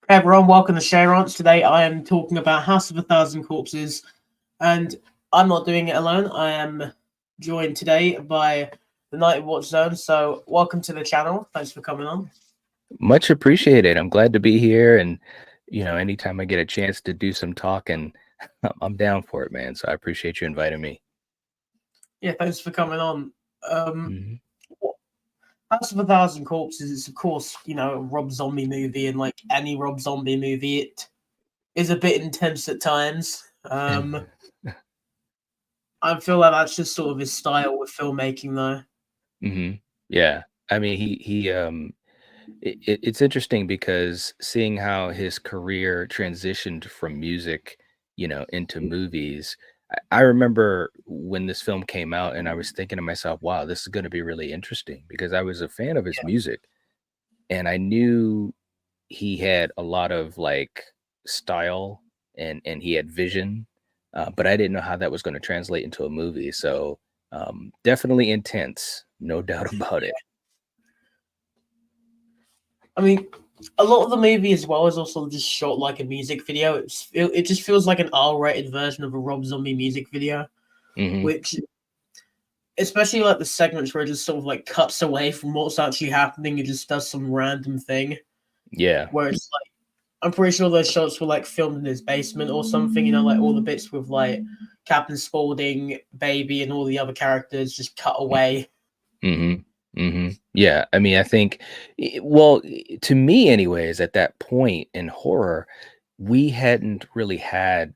Hey everyone, welcome to SheaRants. Today I am talking about House of a Thousand Corpses, and I'm not doing it alone. I am joined today by the Night Watch Zone. So, welcome to the channel. Thanks for coming on. Much appreciated. I'm glad to be here. And, anytime I get a chance to do some talking, I'm down for it, man. So I appreciate you inviting me. Yeah, thanks for coming on. Um, hmm House of a Thousand Corpses is, of course, a Rob Zombie movie, and like any Rob Zombie movie, it is a bit intense at times. I feel like that's just sort of his style with filmmaking, though. hmm Yeah. I mean, it's interesting because seeing how his career transitioned from music, into movies. I remember when this film came out and I was thinking to myself, wow, this is going to be really interesting because I was a fan of his music and I knew he had a lot of like style and he had vision, but I didn't know how that was going to translate into a movie. So definitely intense, no doubt about it. I mean, a lot of the movie as well is also just shot like a music video. It just feels like an R-rated version of a Rob Zombie music video, hmm which especially like the segments where it just sort of like cuts away from what's actually happening. It just does some random thing Yeah. where it's like I'm pretty sure those shots were like filmed in his basement or something. Like all the bits with like Captain Spaulding, Baby, and all the other characters just cut away. hmm Yeah. I mean, I think, well, to me, anyways, at that point in horror, we hadn't really had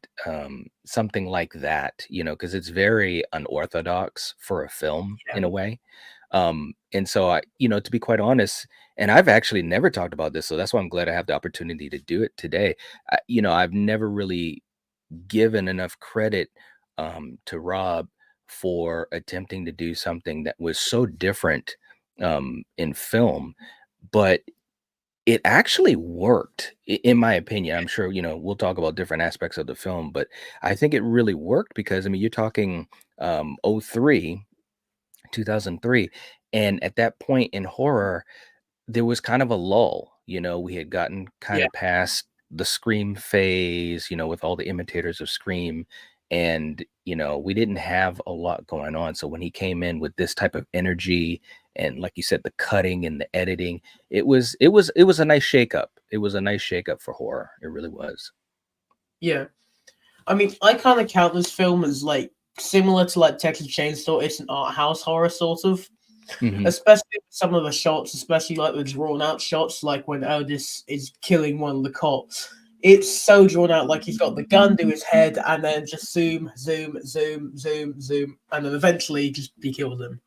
something like that, because it's very unorthodox for a film Yeah, in a way. And so to be quite honest, and I've actually never talked about this, so that's why I'm glad I have the opportunity to do it today. I've never really given enough credit to Rob for attempting to do something that was so different in film, but it actually worked, in my opinion. I'm sure, we'll talk about different aspects of the film, but I think it really worked because, I mean, you're talking '03, 2003. And at that point in horror, there was kind of a lull. We had gotten kind yeah, of past the Scream phase, with all the imitators of Scream. And, we didn't have a lot going on. So when he came in with this type of energy and like you said, the cutting and the editing, it was a nice shakeup. It was a nice shakeup for horror. It really was. yeah. I mean, I kind of count this film as like similar to like Texas Chainsaw. It's an art house horror sort of, hmm especially with some of the shots, especially like the drawn out shots, like when Otis is killing one of the cops. It's so drawn out, like he's got the gun to his head, and then just zoom, zoom, zoom, zoom, zoom, and then eventually just he kills him.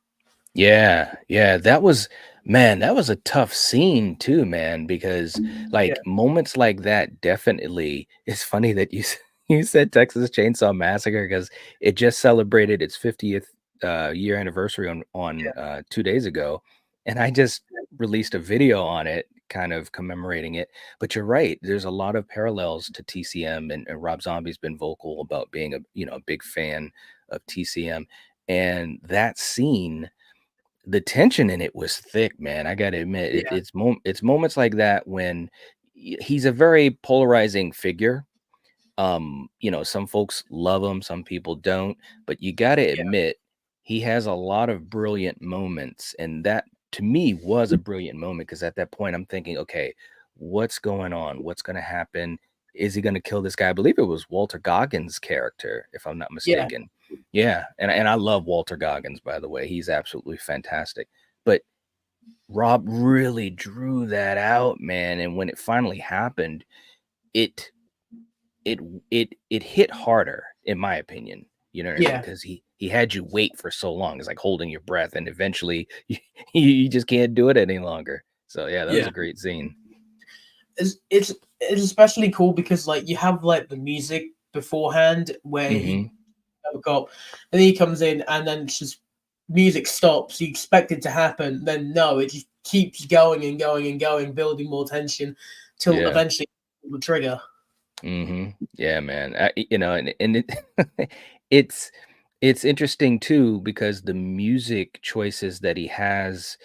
Yeah, yeah, that was a tough scene too, man, because Yeah, like moments like that definitely it's funny that you said Texas Chainsaw Massacre because it just celebrated its 50th year anniversary on yeah, 2 days ago, and I just released a video on it kind of commemorating it. But you're right, there's a lot of parallels to TCM, and Rob Zombie's been vocal about being a big fan of TCM, and that scene, the tension in it was thick, man. I gotta admit, yeah, it's moments like that when he's a very polarizing figure. Some folks love him, some people don't, but you gotta yeah, admit he has a lot of brilliant moments, and that to me was a brilliant moment because at that point I'm thinking, okay, what's going on? What's gonna happen? Is he gonna kill this guy? I believe it was Walter Goggins' character, if I'm not yeah, mistaken. Yeah, and I love Walter Goggins, by the way. He's absolutely fantastic. But Rob really drew that out, man. And when it finally happened, it it it hit harder, in my opinion. You know what I mean? yeah. Because he had you wait for so long. It's like holding your breath, and eventually you just can't do it any longer. So yeah, that was Yeah. a great scene. It's especially cool because like you have like the music beforehand where he hmm got, and then he comes in and then it's just music stops. You expect it to happen, then no, it just keeps going and going and going, building more tension till Yeah. eventually the trigger. Yeah, man. And it it's it's interesting too because the music choices that he has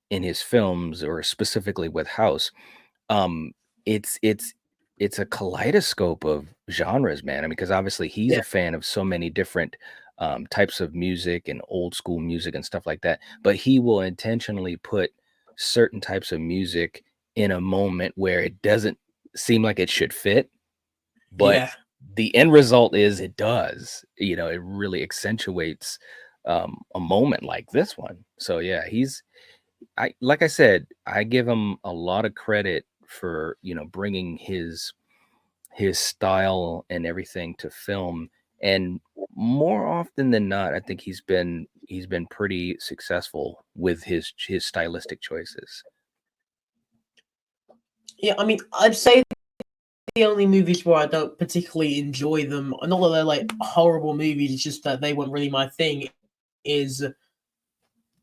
in his films, or specifically with House, um, it's it's a kaleidoscope of genres, man. I mean, because obviously he's Yeah, a fan of so many different types of music and old school music and stuff like that. But he will intentionally put certain types of music in a moment where it doesn't seem like it should fit, but yeah, the end result is it does. You know, it really accentuates a moment like this one. So yeah, I like I said, I give him a lot of credit for, bringing his style and everything to film, and more often than not, I think he's been pretty successful with his stylistic choices. yeah. I mean, I'd say the only movies where I don't particularly enjoy them, not that they're like horrible movies, it's just that they weren't really my thing, is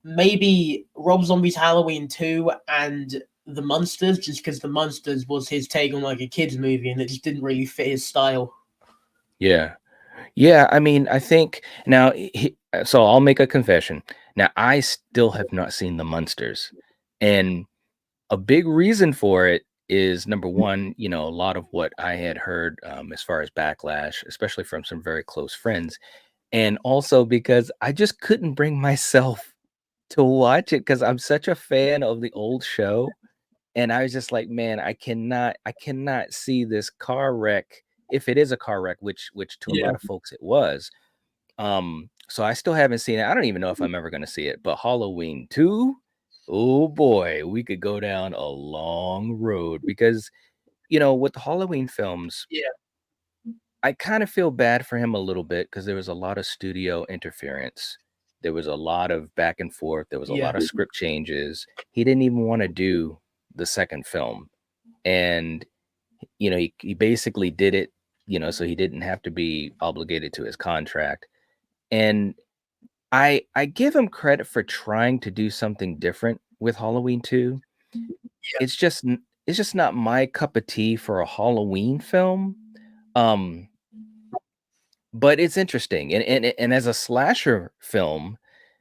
maybe Rob Zombie's Halloween 2 and The Munsters, just because The Munsters was his take on like a kids movie and it just didn't really fit his style. Yeah. Yeah, I mean, I think now so I'll make a confession. Now, I still have not seen The Munsters, and a big reason for it is number one, a lot of what I had heard as far as backlash, especially from some very close friends, and also because I just couldn't bring myself to watch it because I'm such a fan of the old show. And I was just like, man, I cannot see this car wreck if it is a car wreck, which to a Yeah. lot of folks it was. So I still haven't seen it. I don't even know if I'm ever gonna see it, but Halloween 2, oh boy, we could go down a long road because, with the Halloween films, Yeah. I kind of feel bad for him a little bit because there was a lot of studio interference. There was a lot of back and forth. There was a Yeah. lot of script changes. He didn't even want to do the second film. And, he basically did it, so he didn't have to be obligated to his contract. And I give him credit for trying to do something different with Halloween 2. It's just not my cup of tea for a Halloween film. Um, but it's interesting. And as a slasher film,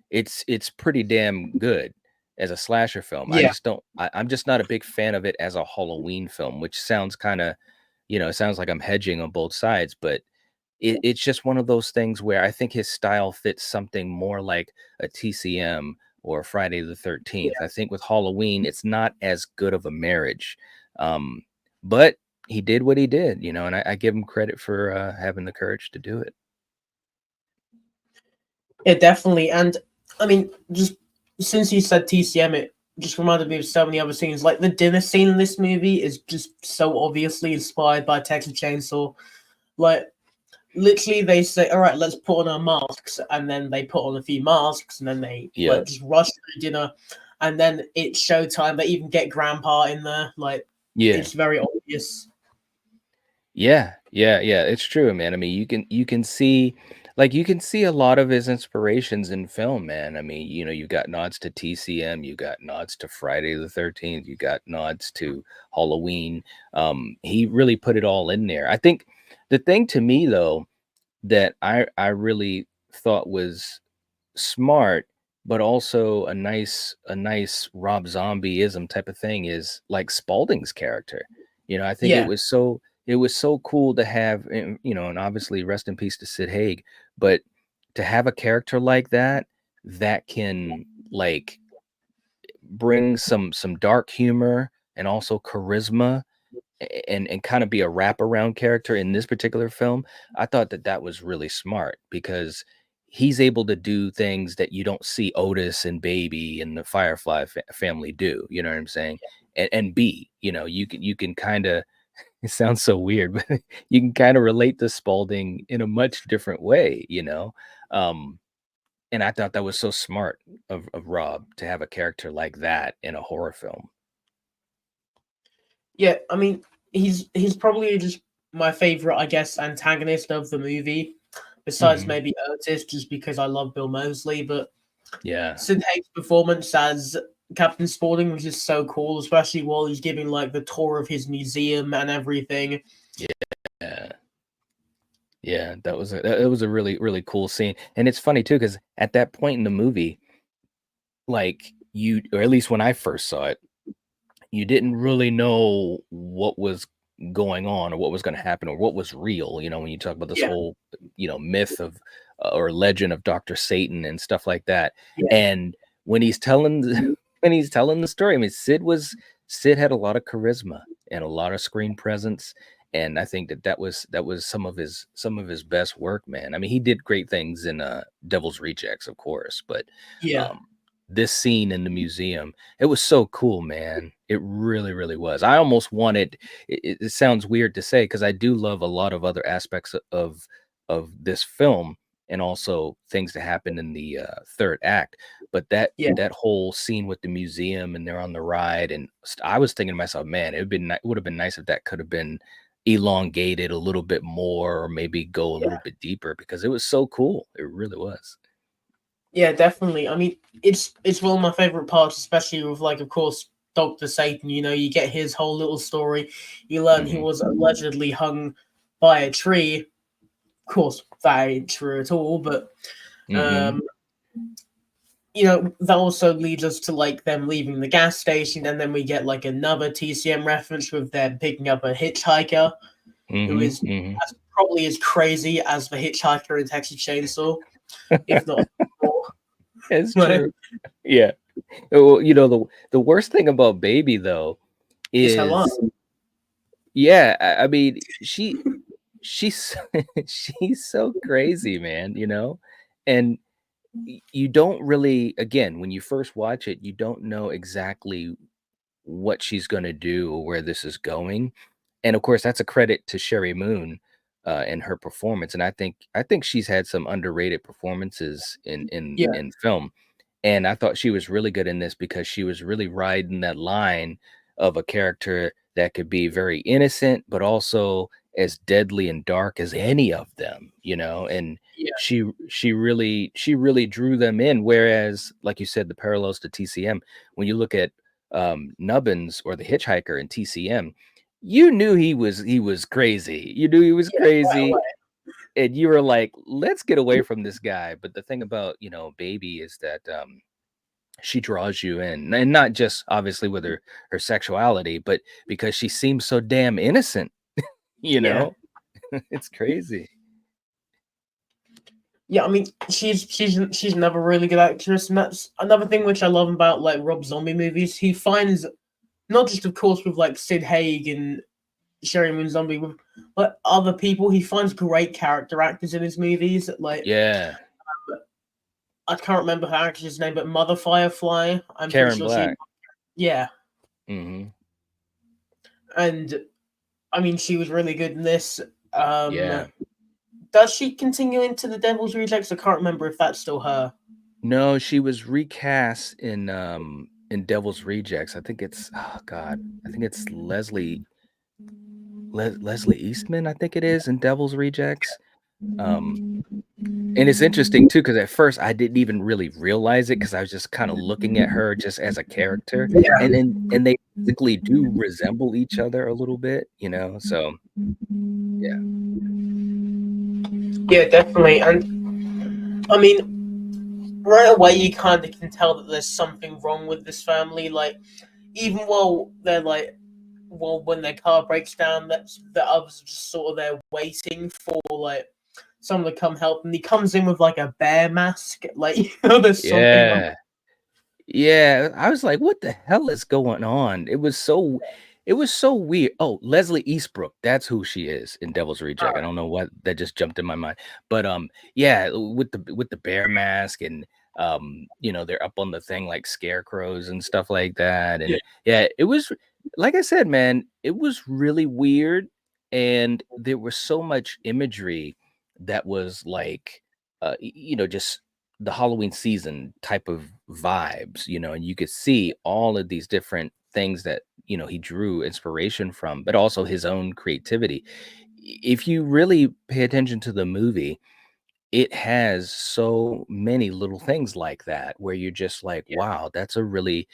it's pretty damn good as a slasher film. I Yeah. just don't I'm just not a big fan of it as a Halloween film, which sounds kinda, it sounds like I'm hedging on both sides, but it's just one of those things where I think his style fits something more like a TCM or Friday the 13th. I think with Halloween, it's not as good of a marriage. Um, but he did what he did, and I give him credit for having the courage to do it. Yeah, definitely. And I mean, just since you said TCM, it just reminded me of so many other scenes. Like the dinner scene in this movie is just so obviously inspired by Texas Chainsaw. Like literally, they say, "All right, let's put on our masks," and then they put on a few masks, and then they Yeah. like just rush through dinner, and then it's showtime. They even get Grandpa in there. Like Yeah. it's very obvious. Yeah, yeah, yeah, it's true, man. I mean, you can see you can see a lot of his inspirations in film, man. I mean, you got nods to TCM, you got nods to Friday the 13th, you got nods to Halloween. He really put it all in there. I think the thing to me though that I really thought was smart, but also a nice Rob Zombieism type of thing is like Spalding's character. I think it Yeah, was so cool to have, and obviously rest in peace to Sid Haig, but to have a character like that can like bring some dark humor and also charisma and kind of be a wraparound character in this particular film. I thought that was really smart because he's able to do things that you don't see Otis and Baby and the Firefly family do. You know what I'm saying? And B, you can kind of it sounds so weird, but you can kind of relate to Spalding in a much different way. Um, and I thought that was so smart of Rob to have a character like that in a horror film. yeah. I mean, he's probably just my favorite, I guess, antagonist of the movie. Besides Hmm. maybe Otis, just because I love Bill Moseley, but Yeah. Sid Haig's performance as Captain Spaulding was just so cool, especially while he's giving like the tour of his museum and everything. Yeah. Yeah, that was a really really cool scene, and it's funny too because at that point in the movie, like or at least when I first saw it, you didn't really know what was going on or what was going to happen or what was real, when you talk about this yeah, whole, myth of or legend of Dr. Satan and stuff like that. yeah, And when he's telling when he's telling the story, I mean, Sid had a lot of charisma and a lot of screen presence, and I think that was some of his best work, man. I mean, he did great things in Devil's Rejects, of course, but yeah, um this scene in the museum, it was so cool, man. It really, really was. I almost wanted it sounds weird to say because I do love a lot of other aspects of this film and also things that happen in the third act. But that yeah. that whole scene with the museum and they're on the ride, and I was thinking to myself, man, it would have been nice if that could have been elongated a little bit more or maybe go a little bit deeper because it was so cool. It really was. Yeah, definitely. I mean, it's one of my favorite parts, especially with like, of course, Doctor Satan. You know, you get his whole little story. You learn he Hmm. was allegedly hung by a tree. Of course, that ain't true at all. But Hmm. um, that also leads us to like them leaving the gas station, and then we get like another TCM reference with them picking up a hitchhiker who Hmm. is Hmm. probably as crazy as the hitchhiker in Texas Chainsaw, if not more. It's Like, true. Yeah. Well, the worst thing about Baby though is her line. is, yeah, I mean, she's she's so crazy, man, and you don't really, again, when you first watch it, you don't know exactly what she's going to do or where this is going. And of course, that's a credit to Sherry Moon and her performance. And I think she's had some underrated performances in in Yeah, in film. And I thought she was really good in this because she was really riding that line of a character that could be very innocent, but also as deadly and dark as any of them, and yeah, she really drew them in. Whereas, like you said, the parallels to TCM, when you look at Nubbins or the hitchhiker in TCM, you knew he was crazy. You knew he was yeah, right crazy, away. and you were like, let's get away from this guy. But the thing about, Baby is that she draws you in, and not just obviously with her sexuality, but because she seems so damn innocent, you Yeah, know? It's crazy. yeah. I mean, she's another really good actress, and that's another thing which I love about like Rob Zombie movies. He finds not just, of course, with like Sid Haig and Sherry Moon Zombie, with but other people. He finds great character actors in his movies. Like, Yeah. I can't remember her actress name, but Mother Firefly. I'm pretty Karen sure she. Black. Yeah, Hmm. and I mean, she was really good in this. Um, Yeah. does she continue into the Devil's Rejects? I can't remember if that's still her. No, she was recast in Devil's Rejects. I think it's, oh god, I think it's Leslie Eastman, I think it is, in Devil's Rejects. Um, and it's interesting too, because at first I didn't even really realize it because I was just kind of looking at her just as a character, Yeah, and they physically do resemble each other a little bit, So yeah, yeah, definitely. And I mean, right away you kind of can tell that there's something wrong with this family. Like, even while they're like, well, when their car breaks down, that's the others are just sort of there waiting for like someone to come help, and he comes in with like a bear mask. Like, there's something wrong. yeah. Yeah, I was like, "What the hell is going on?" It was so weird. Oh, Leslie Eastbrook, that's who she is in Devil's Reject. I don't know what that just jumped in my mind. But yeah, with the bear mask and they're up on the thing like scarecrows and stuff like that. Yeah, And yeah, it was, like I said, man, it was really weird, and there was so much imagery that was like just the Halloween season type of vibes, and you could see all of these different things that, he drew inspiration from, but also his own creativity. If you really pay attention to the movie, it has so many little things like that where you're just like, yeah, wow, that's a really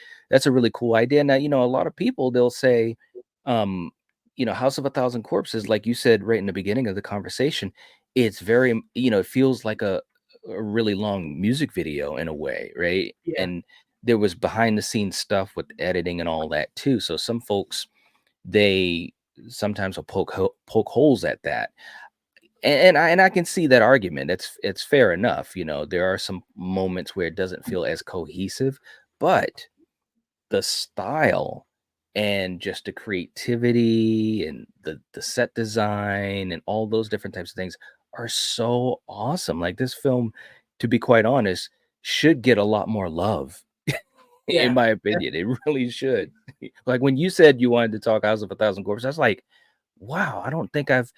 cool idea. Now, a lot of people, they'll say, um, House of a Thousand Corpses, like you said right in the beginning of the conversation, it's very, it feels like a really long music video in a way, right? yeah, And there was behind the scenes stuff with editing and all that too. So some folks, they sometimes will poke holes at that. And I can see that argument. It's fair enough. There are some moments where it doesn't feel as cohesive, but the style and just the creativity and the set design and all those different types of things are so awesome. Like this film, to be quite honest, should get a lot more love, in Yeah, my yeah, opinion. It really should. Like when you said you wanted to talk House of a Thousand Corpses, I was like, wow, I don't think I've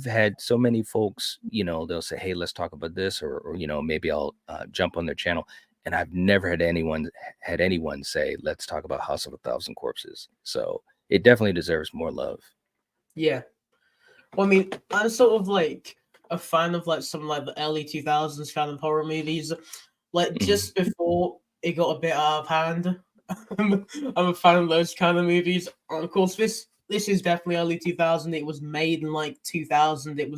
had so many folks, they'll say, "Hey, let's talk about this," or maybe I'll jump on their channel, and I've never had anyone say, "Let's talk about House of a Thousand Corpses." So it definitely deserves more love. yeah. Well, I mean, I'm sort of like a fan of like some like the early 2000s kind of horror movies. Like Mhm. just before it got a bit out of hand, I'm a fan of those kind of movies. And of course, this is definitely early 2000. It was made in like 2000. It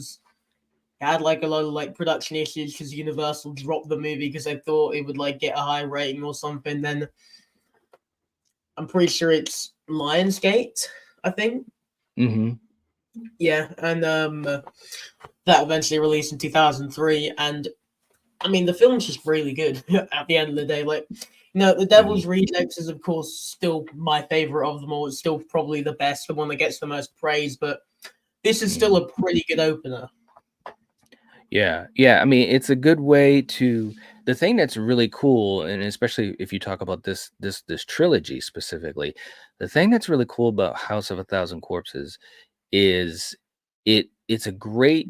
had like a lot of like production issues because Universal dropped the movie because they thought it would like get a high rating or something. Then I'm pretty sure it's Lionsgate, I think. Mhm. Yeah, and that eventually released in 2003. And I mean, the film's just really good at the end of the day. Like, The Mhm. Devil's Rejects is, of course, still my favorite of them all. It's still probably the best, the one that gets the most praise, but this is still Mhm. a pretty good opener. Yeah. Yeah, I mean, it's a good way to the thing that's really cool, and especially if you talk about this trilogy specifically, the thing that's really cool about House of a Thousand Corpses is it's a great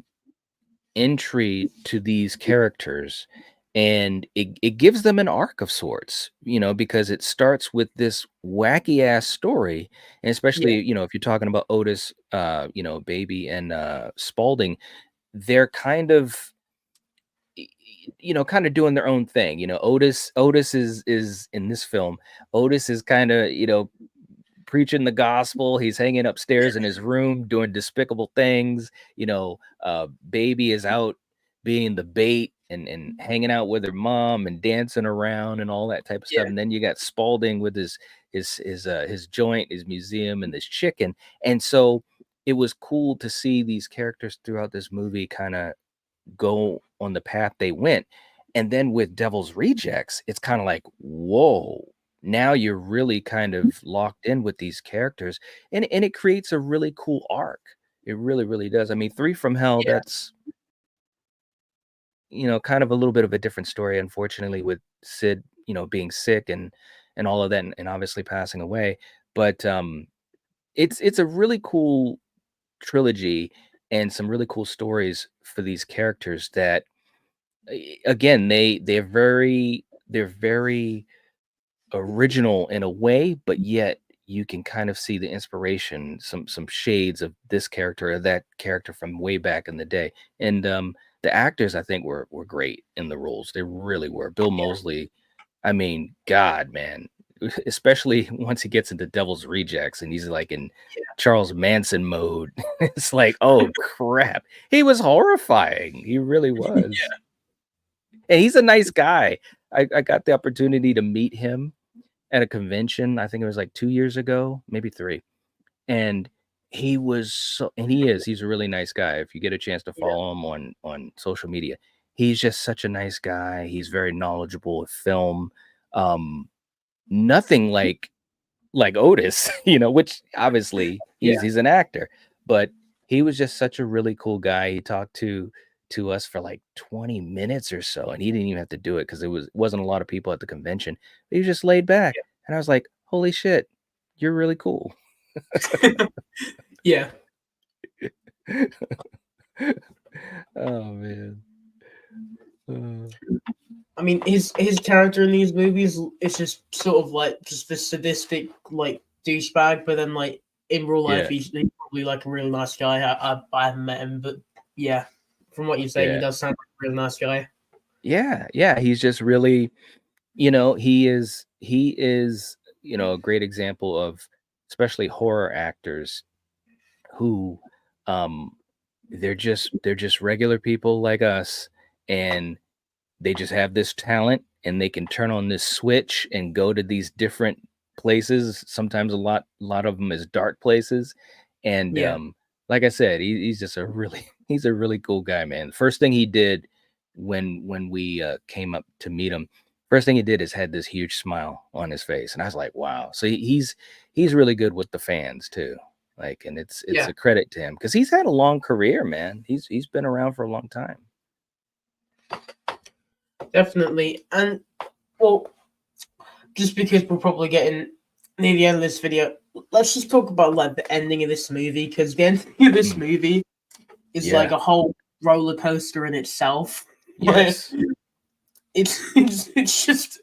entry to these characters, and it gives them an arc of sorts, because it starts with this wacky ass story. And Yeah, especially, if you're talking about Otis, Baby and Spalding, they're kind of doing their own thing. Otis is in this film. Otis is kind of, preaching the gospel. He's hanging upstairs in his room doing despicable things. Baby is out being the bait and hanging out with her mom and dancing around and all that type of stuff. yeah, And then you got Spalding with his joint, his museum, and this chicken. And so it was cool to see these characters throughout this movie kind of go on the path they went. And then with Devil's Rejects, it's kind of like, whoa, now you're really kind of locked in with these characters. And it creates a really cool arc. It really, really does. I mean, Three from Hell, yeah, that's, kind of a little bit of a different story, unfortunately, with Sid, being sick and all of that, and obviously passing away. But it's a really cool trilogy and some really cool stories for these characters that again they're very original in a way, but yet you can kind of see the inspiration, some shades of this character or that character from way back in the day. And the actors, I think, were great in the roles. They really were. Bill Moseley, I mean, God, man, especially once he gets into Devil's Rejects and he's like in Charles Manson mode. It's like, oh crap, he was horrifying. He really was. And he's a nice guy. I got the opportunity to meet him at a convention. I think it was like 2 years ago, maybe 3. And he's a really nice guy. If you get a chance to yeah, follow him on social media, he's just such a nice guy. He's very knowledgeable with film. Um, Nothing like Otis, which obviously he's yeah. he's an actor, but he was just such a really cool guy. He talked to us for like 20 minutes or so, and he didn't even have to do it because wasn't a lot of people at the convention. He was just laid back, and I was like, "Holy shit, you're really cool." Yeah. Oh man. Uh, I mean, his character in these movies is just sort of like just this sadistic like douchebag, but then like in real life yeah, he's probably like a real nice guy. I haven't met him, but yeah, from what you're saying, he yeah, does sound like a real nice guy. yeah, yeah. He's just really, he is a great example of especially horror actors who um they're just regular people like us, and they just have this talent and they can turn on this switch and go to these different places, sometimes a lot of them is dark places, And Yeah, like I said, he's just a really he's a really cool guy, man. First thing he did when we came up to meet him, first thing he did is had this huge smile on his face, and I was like, wow. So he's really good with the fans too. Like, and it's yeah, a credit to him because he's had a long career, man. He's been around for a long time. definitely. And well, just because we're probably getting near the end of this video, let's just talk about like the ending of this movie, because the ending of this Mm, movie is like yeah. a whole roller coaster in itself. Like, Yes. it's just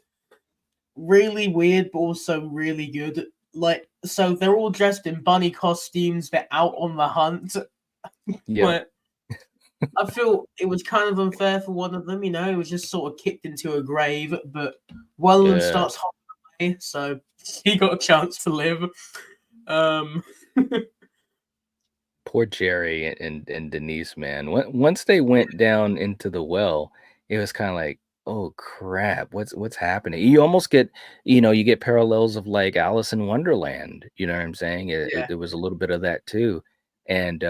really weird, but also really good. Like, so they're all dressed in bunny costumes. They're out on the hunt. Yep. But I feel it was kind of unfair for one of them. You know, it was just sort of kicked into a grave. But one of them Yeah. starts hopping away, so he got a chance to live. Um, Poor Jerry and Denise, man. Once they went down into the well, it was kind of like, oh crap, what's happening? You almost get, you get parallels of like Alice in Wonderland. You know what I'm saying? yeah, There was a little bit of that too. And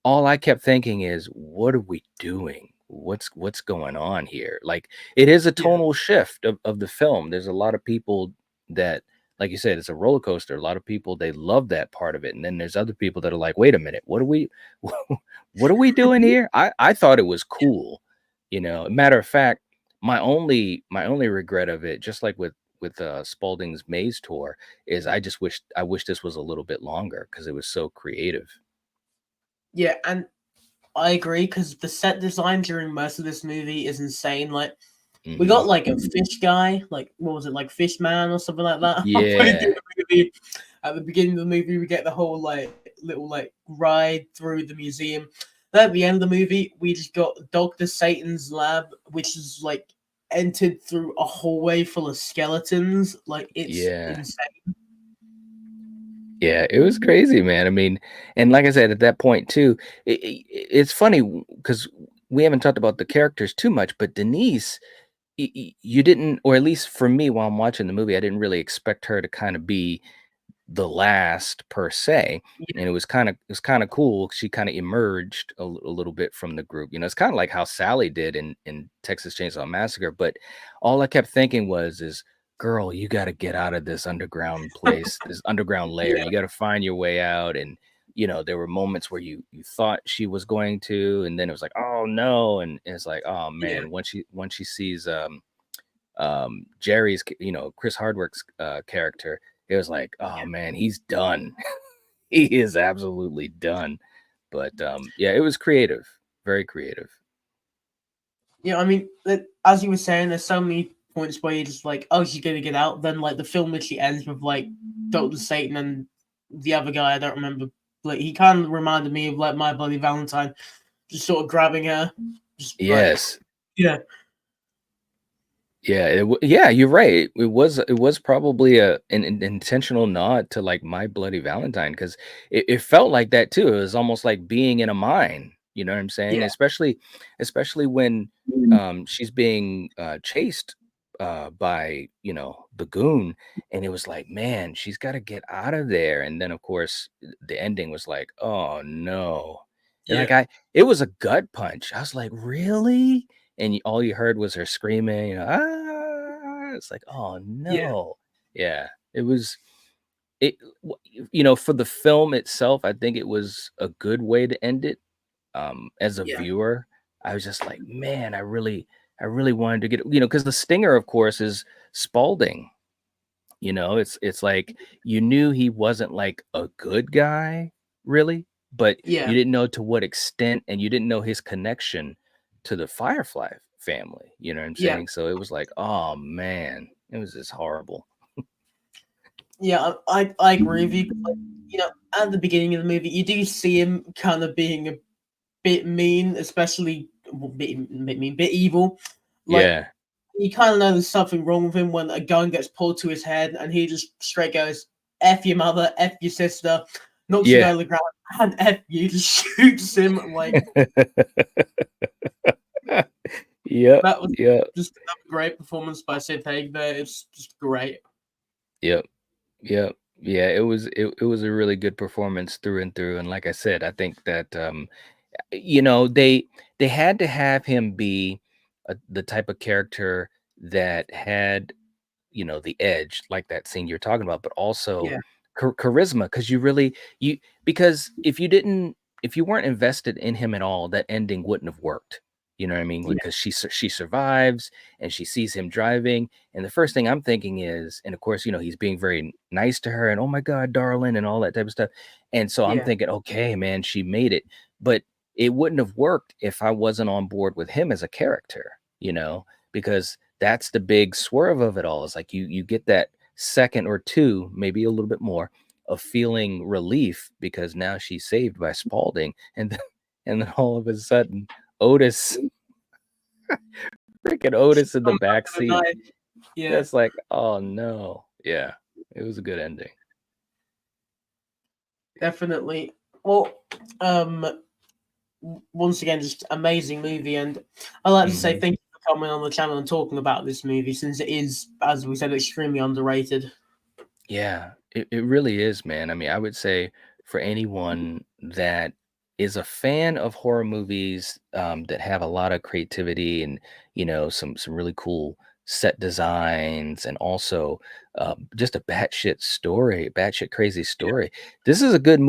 all I kept thinking is, what are we doing? What's going on here? Like, it is a yeah, tonal shift of the film. There's a lot of people that, like you said, it's a roller coaster. A lot of people, they love that part of it, and then there's other people that are like, wait a minute, what are we what are we doing here? I thought it was cool. Matter of fact, my only regret of it, just like with Spalding's Maze tour, is I wish this was a little bit longer because it was so creative. yeah. And I agree, because the set design during most of this movie is insane. Like, we Hmm. got like a fish guy, like what was it, like Fish Man or something like that. Halfway through Yeah. the movie, at the beginning of the movie, we get the whole like little like ride through the museum. Then at the end of the movie, we just got Doctor Satan's lab, which is like entered through a hallway full of skeletons. Like, it's Yeah. insane. Yeah, it was crazy, man. I mean, and like I said, at that point too, it's funny because we haven't talked about the characters too much, but Denise, you didn't, or at least for me, while I'm watching the movie, I didn't really expect her to kind of be the last per se. And it was kind of cool. She kind of emerged a little bit from the group. It's kind of like how Sally did in Texas Chainsaw Massacre. But all I kept thinking is, girl, you got to get out of this underground place, this underground layer. Yeah, You got to find your way out. And there were moments where you thought she was going to, and then it was like, oh no, and it's like, oh yeah, man, once she sees Jerry's, Chris Hardwick's character, it was like, oh man, he's done. He is absolutely done. But yeah, it was creative, very creative. yeah. I mean, as you were saying, there's so many points where you're just like, oh, she's gonna get out. Then like the film literally ends with like Doctor Satan and the other guy. I don't remember. Like, he kind of reminded me of like My Bloody Valentine, just sort of grabbing her, just like, Yes. yeah, Yeah, yeah, you're right. It was probably an intentional nod to like My Bloody Valentine because it felt like that too. It was almost like being in a mine. You know what I'm saying? yeah, Especially when she's being chased by the goon, and it was like, man, she's got to get out of there. And then of course the ending was like, oh no, and yeah, it was a gut punch. I was like, really? And all you heard was her screaming, It's like, oh yeah, no. Yeah, it was it for the film itself, I think it was a good way to end it. As a yeah, viewer, I was just like, man, I really wanted to get, because the stinger, of course, is Spalding. It's like you knew he wasn't like a good guy, really, but you yeah, didn't know to what extent, and you didn't know his connection to the Firefly family. You know what I'm yeah, saying? So it was like, oh man, it was just horrible. yeah. I agree with you. Like, at the beginning of the movie, you do see him kind of being a bit mean, especially well, bit mean, bit evil. Like, Yeah, you kind of know there's something wrong with him when a gun gets pulled to his head and he just straight goes, F your mother, F your sister, knocks the guy yeah. on the ground, and F you, just shoots him. Like, Yep, that was yep, just another great performance by Sid Haig there. It's just great. yep, yep. Yeah, it was a really good performance through and through, and like I said, I think that, you know, they had to have him be the type of character that had, you know, the edge, like that scene you're talking about, but also Yeah, charisma. Because you really you because if you weren't invested in him at all, that ending wouldn't have worked. You know what I mean? yeah, Because she survives and she sees him driving, and the first thing I'm thinking is, and of course, you know, he's being very nice to her, and oh my god, darling, and all that type of stuff. And so I'm yeah, thinking, okay, man, she made it, but it wouldn't have worked if I wasn't on board with him as a character. You know, because that's the big swerve of it all. Is like you get that second or two, maybe a little bit more, of feeling relief because now she's saved by Spalding, and then, and then all of a sudden, Otis, freaking Otis in the come back back to the seat. night. Yeah, That's like, oh no, yeah, it was a good ending. definitely. Well, um, once again, just amazing movie, and I'd like to say Mhm. thank you for coming on the channel and talking about this movie, since it is, as we said, extremely underrated. Yeah, it really is, man. I mean, I would say for anyone that is a fan of horror movies, that have a lot of creativity and, you know, some really cool set designs, and also just a batshit crazy Yeah, story. This is a good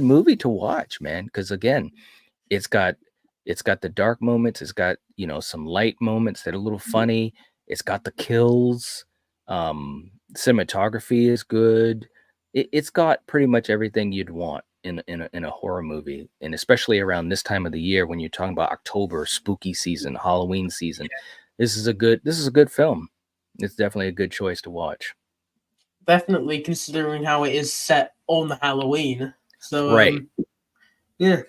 movie to watch, man. Because again, it's got it's got the dark moments, it's got, you know, some light moments that are a little funny, it's got the kills, cinematography is good. It's got pretty much everything you'd want in a horror movie, and especially around this time of the year when you're talking about October, spooky season, Halloween season. This is a good film. It's definitely a good choice to watch. definitely, considering how it is set on Halloween. So, Right. yeah,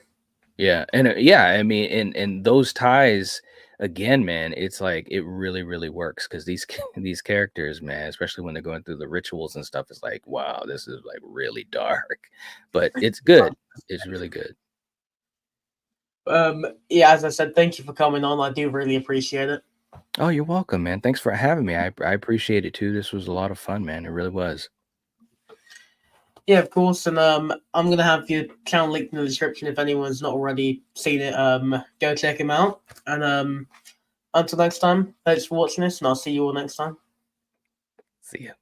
Yeah, and yeah, I mean, and those ties again, man, it's like it really, really works because these these characters, man, especially when they're going through the rituals and stuff, it's like, wow, this is like really dark, but it's good. It's really good. yeah, as I said, thank you for coming on. I do really appreciate it. Oh, you're welcome, man. Thanks for having me. I appreciate it too. This was a lot of fun, man. It really was. Yeah, of course, and I'm gonna have your channel linked in the description if anyone's not already seen it. Go check him out, and until next time, thanks for watching this, and I'll see you all next time. See ya.